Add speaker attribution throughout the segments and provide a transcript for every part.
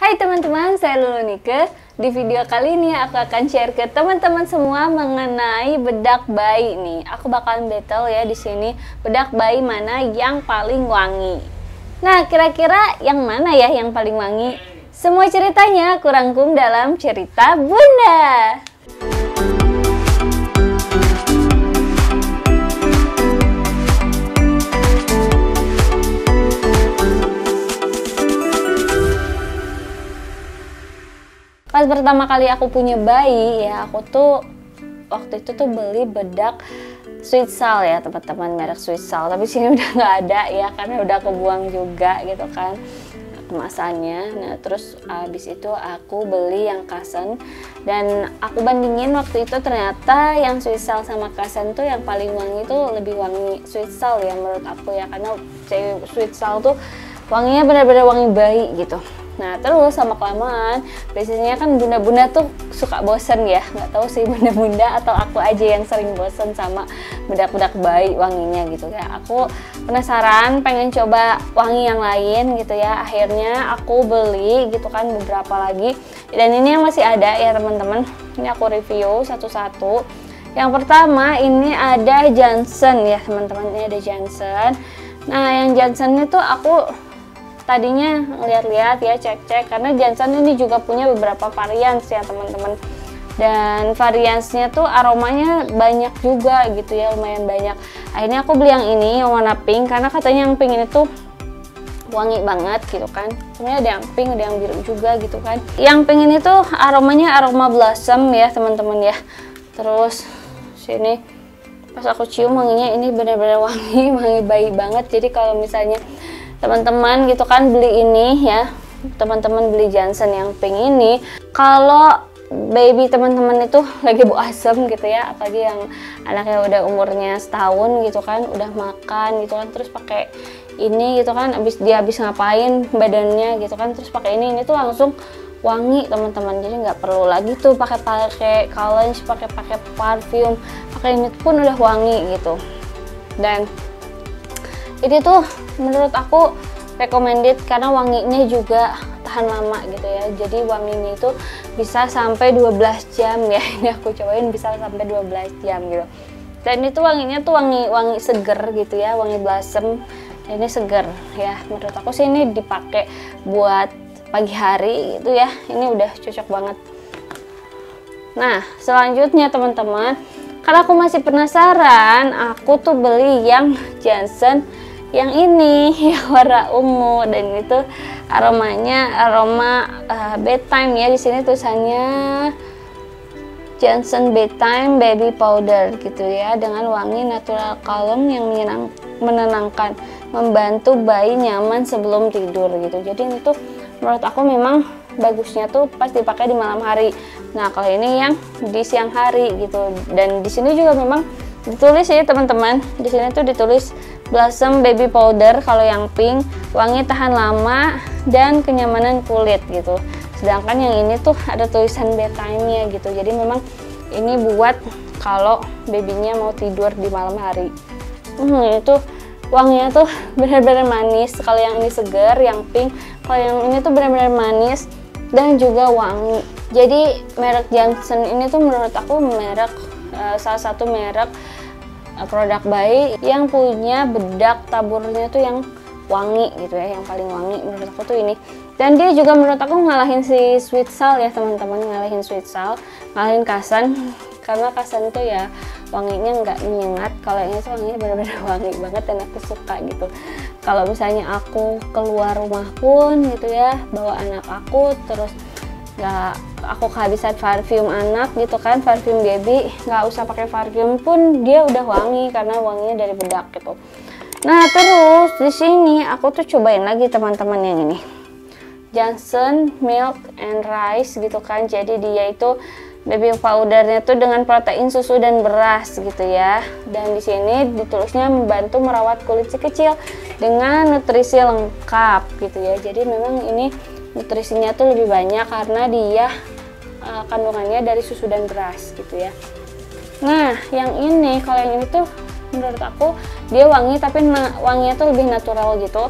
Speaker 1: Hai teman-teman, saya Lulu Nike. Di video kali ini aku akan share ke teman-teman semua mengenai bedak bayi nih. Aku bakalan battle ya di sini bedak bayi mana yang paling wangi. Nah, kira-kira yang mana ya yang paling wangi? Semua ceritanya aku rangkum dalam cerita Bunda. Pas pertama kali aku punya bayi ya, aku tuh waktu itu tuh beli bedak Switzal ya teman-teman, merek Switzal. Tapi sini udah nggak ada ya karena udah kebuang juga gitu kan kemasannya. Nah terus abis itu aku beli yang Kasen dan aku bandingin waktu itu ternyata yang Switzal sama Kasen tuh yang paling wangi tuh lebih wangi Switzal ya menurut aku ya, karena Switzal tuh wanginya benar-benar wangi bayi gitu. Nah terus sama kelamaan biasanya kan bunda-bunda tuh suka bosen ya, nggak tahu sih bunda-bunda atau aku aja yang sering bosen sama bedak-bedak bayi wanginya gitu ya. Aku penasaran pengen coba wangi yang lain gitu ya, akhirnya aku beli gitu kan beberapa lagi dan ini yang masih ada ya teman-teman. Ini aku review satu-satu. Yang pertama ini ada Johnson ya teman-teman, ini ada Johnson. Nah yang Johnson itu aku tadinya lihat-lihat ya, cek-cek karena Johnson ini juga punya beberapa varian ya teman-teman, dan variannya tuh aromanya banyak juga gitu ya, lumayan banyak. Akhirnya aku beli yang ini yang warna pink karena katanya yang pink ini tuh wangi banget gitu kan. Sebenarnya ada yang pink, ada yang biru juga gitu kan. Yang pink ini tuh aromanya aroma blossom ya teman-teman ya. Terus sini pas aku cium wanginya ini benar-benar wangi bayi banget. Jadi kalau misalnya teman-teman gitu kan beli ini ya, teman-teman beli Johnson yang pink ini, kalau baby teman-teman itu lagi bau asem gitu ya, apalagi yang anaknya udah umurnya setahun gitu kan, udah makan gitu kan, terus pakai ini gitu kan, habis ngapain badannya gitu kan, terus pakai ini tuh langsung wangi teman-teman. Jadi nggak perlu lagi tuh pakai cologne, pakai parfum, pakai ini pun udah wangi gitu. Dan ini tuh menurut aku recommended karena wanginya juga tahan lama gitu ya. Jadi wanginya itu bisa sampai 12 jam ya. Ini aku cobain bisa sampai 12 jam gitu. Dan itu wanginya tuh wangi seger gitu ya, wangi blossom. Ini seger ya. Menurut aku sih ini dipakai buat pagi hari gitu ya. Ini udah cocok banget. Nah, selanjutnya teman-teman, kalau aku masih penasaran, aku tuh beli yang Johnson yang ini yang warna ungu, dan itu aromanya aroma bedtime ya. Di sini tulisannya Johnson Bedtime Baby Powder gitu ya, dengan wangi natural calm yang menenangkan, membantu bayi nyaman sebelum tidur gitu. Jadi ini tuh menurut aku memang bagusnya tuh pas dipakai di malam hari. Nah kalau ini yang di siang hari gitu, dan di sini juga memang ditulis ya teman-teman, di sini tuh ditulis Blossom Baby Powder kalau yang pink, wangi tahan lama dan kenyamanan kulit gitu. Sedangkan yang ini tuh ada tulisan bedtime-nya gitu. Jadi memang ini buat kalau babynya mau tidur di malam hari. Itu wanginya tuh benar-benar manis. Kalau yang ini segar, yang pink. Kalau yang ini tuh benar-benar manis dan juga wangi. Jadi merek Johnson ini tuh menurut aku salah satu merek produk bayi yang punya bedak taburnya tuh yang wangi gitu ya, yang paling wangi menurut aku tuh ini. Dan dia juga menurut aku ngalahin si Switzal ya teman-teman, ngalahin Switzal, ngalahin Kasen, karena Kasen tuh ya wanginya nggak menyengat. Kalau ini tuh wanginya benar-benar wangi banget dan aku suka gitu. Kalau misalnya aku keluar rumah pun gitu ya, bawa anak aku, terus aku kehabisan parfum anak gitu kan, parfum baby, nggak usah pakai parfum pun dia udah wangi karena wanginya dari bedak gitu. Nah terus di sini aku tuh cobain lagi teman-teman yang ini Johnson Milk and Rice gitu kan. Jadi dia itu baby powdernya tuh dengan protein susu dan beras gitu ya. Dan di sini ditulisnya membantu merawat kulit si kecil dengan nutrisi lengkap gitu ya. Jadi memang ini nutrisinya tuh lebih banyak karena dia kandungannya dari susu dan beras gitu ya. Nah yang ini, kalau yang ini tuh menurut aku dia wangi tapi wanginya tuh lebih natural gitu.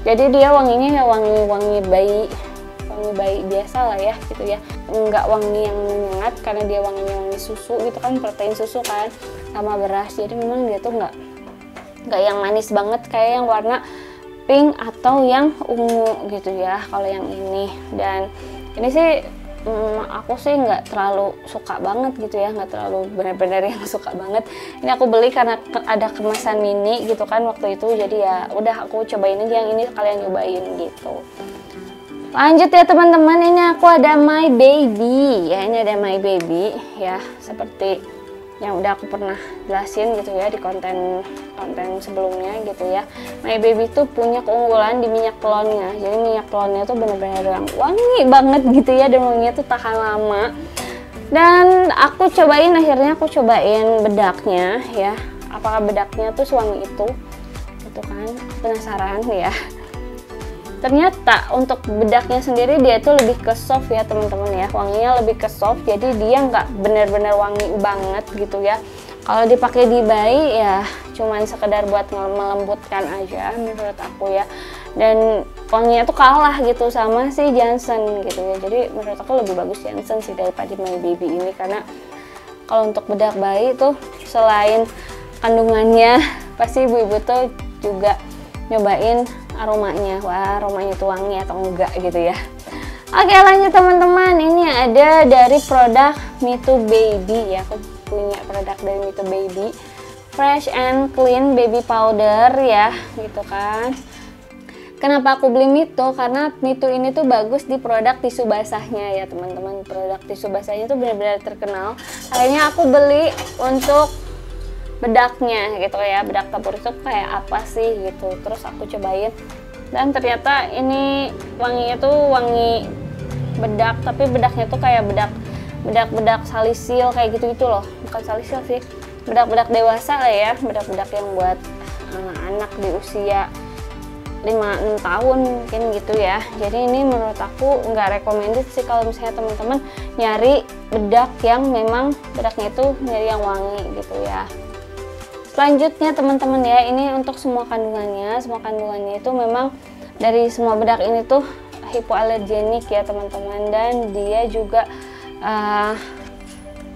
Speaker 1: Jadi dia wanginya ya wangi bayi, wangi wangi bayi biasa lah ya gitu ya, nggak wangi yang menyengat karena dia wanginya wangi susu gitu kan, protein susu kan sama beras. Jadi memang dia tuh nggak yang manis banget kayak yang warna pink atau yang ungu gitu ya kalau yang ini. Dan ini sih aku sih nggak terlalu suka banget gitu ya, nggak terlalu benar-benar yang suka banget. Ini aku beli karena ada kemasan mini gitu kan waktu itu, jadi ya udah aku cobain aja yang ini, kalian nyobain gitu. Lanjut ya teman-teman, ini aku ada My Baby ya, ini ada My Baby ya, seperti yang udah aku pernah jelasin gitu ya di konten sebelumnya gitu ya. My Baby tuh punya keunggulan di minyak telonnya. Jadi minyak telonnya tuh bener-bener yang wangi banget gitu ya, dan wanginya tuh tahan lama. Dan akhirnya aku cobain bedaknya ya, apakah bedaknya tuh sewangi itu gitu kan, penasaran ya. Ternyata untuk bedaknya sendiri dia tuh lebih ke soft ya teman-teman ya, wanginya lebih ke soft, jadi dia nggak benar-benar wangi banget gitu ya. Kalau dipakai di bayi ya cuman sekedar buat melembutkan aja menurut aku ya, dan wanginya tuh kalah gitu sama si Johnson gitu ya. Jadi menurut aku lebih bagus Johnson sih daripada My Baby ini, karena kalau untuk bedak bayi tuh selain kandungannya pasti ibu-ibu tuh juga nyobain aromanya, wah aromanya tuh wangi atau enggak gitu ya. Oke lanjut teman-teman, ini ada dari produk Me Too Baby ya, aku punya produk dari Me Too Baby, Fresh and Clean Baby Powder ya gitu kan. Kenapa aku beli Me Too? Karena Me Too ini tuh bagus di produk tisu basahnya ya teman-teman, produk tisu basahnya tuh benar-benar terkenal. Akhirnya aku beli untuk bedaknya gitu ya, bedak tabur itu kayak apa sih gitu, terus aku cobain dan ternyata ini wanginya tuh wangi bedak, tapi bedaknya tuh kayak bedak salisil kayak gitu loh, bukan salisil sih, bedak-bedak dewasa lah ya, bedak-bedak yang buat anak di usia 5-6 tahun mungkin gitu ya. Jadi ini menurut aku nggak recommended sih kalau misalnya teman-teman nyari bedak yang memang bedaknya itu nyari yang wangi gitu ya. Selanjutnya teman-teman ya, ini untuk semua kandungannya itu memang dari semua bedak ini tuh hipoalergenik ya teman-teman, dan dia juga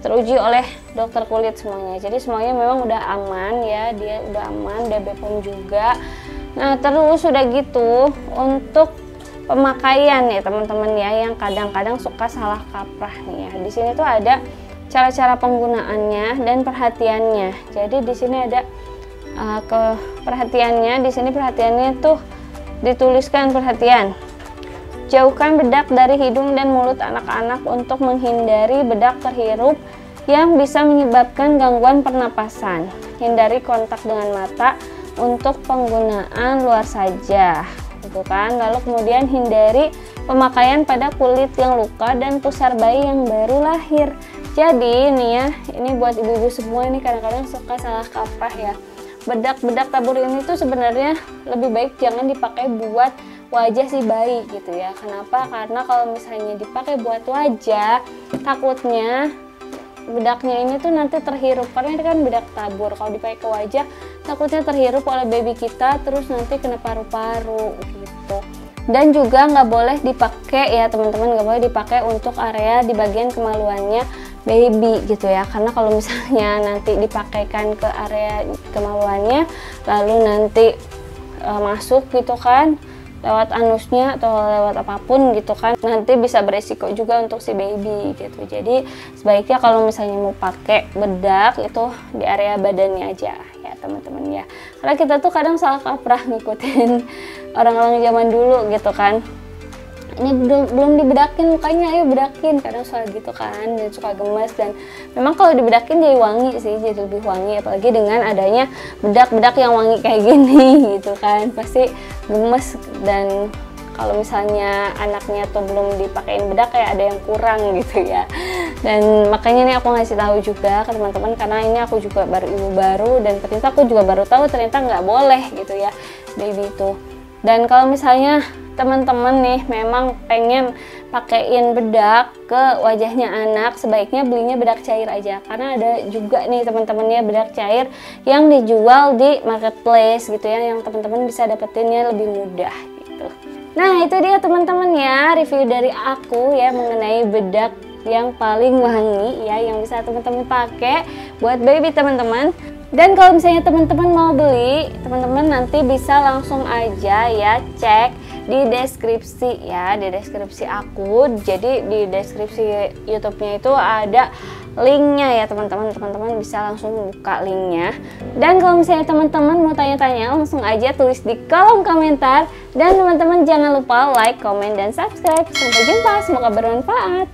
Speaker 1: teruji oleh dokter kulit semuanya. Jadi semuanya memang udah aman ya, dia udah aman, udah BPOM juga. Nah terus udah gitu untuk pemakaian ya teman-teman ya, yang kadang-kadang suka salah kaprah nih ya. Di sini tuh ada cara-cara penggunaannya dan perhatiannya. Jadi di sini ada perhatiannya. Di sini perhatiannya tuh dituliskan perhatian. Jauhkan bedak dari hidung dan mulut anak-anak untuk menghindari bedak terhirup yang bisa menyebabkan gangguan pernapasan. Hindari kontak dengan mata untuk penggunaan luar saja. Gitu kan. Lalu kemudian hindari pemakaian pada kulit yang luka dan pusar bayi yang baru lahir. Jadi nih ya, ini buat ibu-ibu semua ini kadang-kadang suka salah kaprah ya. Bedak-bedak tabur ini tuh sebenarnya lebih baik jangan dipakai buat wajah si bayi gitu ya. Kenapa? Karena kalau misalnya dipakai buat wajah, takutnya bedaknya ini tuh nanti terhirup, karena ini kan bedak tabur. Kalau dipakai ke wajah, takutnya terhirup oleh baby kita, terus nanti kena paru-paru gitu. Dan juga nggak boleh dipakai ya teman-teman, nggak boleh dipakai untuk area di bagian kemaluannya baby gitu ya, karena kalau misalnya nanti dipakaikan ke area kemaluannya lalu nanti masuk gitu kan lewat anusnya atau lewat apapun gitu kan, nanti bisa beresiko juga untuk si baby gitu. Jadi sebaiknya kalau misalnya mau pakai bedak itu di area badannya aja ya teman-teman ya, karena kita tuh kadang salah kaprah ngikutin orang-orang zaman dulu gitu kan, ini belum dibedakin mukanya, ayo bedakin, kadang suka gitu kan, dan suka gemes. Dan memang kalau dibedakin jadi wangi sih, jadi lebih wangi, apalagi dengan adanya bedak-bedak yang wangi kayak gini gitu kan, pasti gemes. Dan kalau misalnya anaknya tuh belum dipakein bedak kayak ada yang kurang gitu ya. Dan makanya nih aku ngasih tahu juga ke teman-teman, karena ini aku juga baru ibu baru, dan ternyata aku juga baru tahu ternyata nggak boleh gitu ya baby itu. Dan kalau misalnya teman-teman nih memang pengen pakein bedak ke wajahnya anak, sebaiknya belinya bedak cair aja, karena ada juga nih teman-teman ya bedak cair yang dijual di marketplace gitu ya, yang teman-teman bisa dapetinnya lebih mudah gitu. Nah itu dia teman-teman ya, review dari aku ya mengenai bedak yang paling wangi ya, yang bisa teman-teman pakai buat baby teman-teman. Dan kalau misalnya teman-teman mau beli, teman-teman nanti bisa langsung aja ya cek di deskripsi ya, di deskripsi aku. Jadi di deskripsi YouTube-nya itu ada linknya ya teman-teman. Teman-teman bisa langsung buka linknya. Dan kalau misalnya teman-teman mau tanya-tanya, langsung aja tulis di kolom komentar. Dan teman-teman jangan lupa like, komen, dan subscribe. Sampai jumpa, semoga bermanfaat.